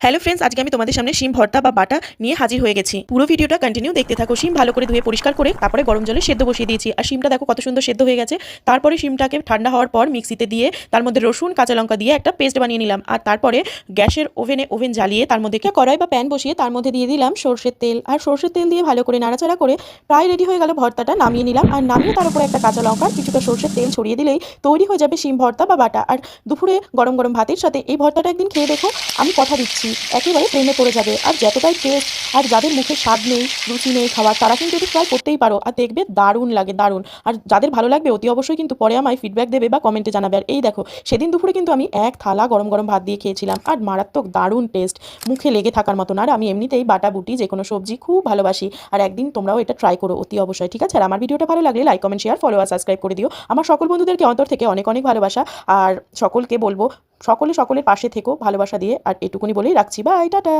Hello friends, আজকে আমি তোমাদের সামনে শিম ভর্তা বা বাটা নিয়ে হাজির হয়ে গেছি। পুরো ভিডিওটা কন্টিনিউ দেখতে থাকো। শিম ভালো করে ধুয়ে পরিষ্কার করে তারপরে গরম জলে সেদ্ধ বসিয়ে দিয়েছি। আর শিমটা দেখো কত সুন্দর সেদ্ধ হয়ে গেছে। তারপরে শিমটাকে ঠান্ডা হওয়ার পর মিক্সিতে দিয়ে তার মধ্যে রসুন কাঁচা লঙ্কা দিয়ে একটা পেস্ট বানিয়ে নিলাম। আর তারপরে গ্যাসের ওভেন জ্বালিয়ে তার মধ্যে কড়াই বা প্যান বসিয়ে তার মধ্যে দিয়ে দিলাম সর্ষের তেল। আর সর্ষের তেল দিয়ে ভালো করে নাড়াচাড়া করে প্রায় রেডি হয়ে গেল ভর্তাটা। নামিয়ে নিলাম আর নামিয়ে তার উপরে একটা কাঁচা লঙ্কা কিছুটা সর্ষের তেল ছড়িয়ে দিলেই তৈরি হয়ে যাবে শিম ভর্তা বা বাটা। আর দুপুরে গরম গরম ভাতের সাথে এই ভর্তাটা একদিন খেয়ে দেখো, আমি কথা দিচ্ছি একেবারে প্রেমে পড়ে যাবে। আর যতটাই টেস্ট, আর যাদের মুখে স্বাদ নেই, রুচি নেই খাওয়ার, তারা কিন্তু এটি ট্রাই করতেই পারো আর দেখবে দারুণ লাগে, দারুণ। আর যাদের ভালো লাগবে অতি অবশ্যই কিন্তু পরে আমায় ফিডব্যাক দেবে বা কমেন্টে জানাবে। আর এই দেখো, সেদিন দুপুরে কিন্তু আমি এক থালা গরম গরম ভাত দিয়ে খেয়েছিলাম আর মারাত্মক দারুণ টেস্ট, মুখে লেগে থাকার মতন। আর আমি এমনিতেই বাটা বুটি যে কোনো সবজি খুব ভালোবাসি। আর একদিন তোমরাও এটা ট্রাই করো অতি অবশ্যই, ঠিক আছে? আর আমার ভিডিওটা ভালো লাগলে লাইক কমেন্ট শেয়ার ফলো আর সাবস্ক্রাইব করে দিও। আমার সকল বন্ধুদেরকে অন্তর থেকে অনেক অনেক ভালোবাসা। আর সকলকে বলবো সকলের পাশে থেকো ভালোবাসা দিয়ে। আর এটুকুনি বলেই রাখছি, বাই, টাটা।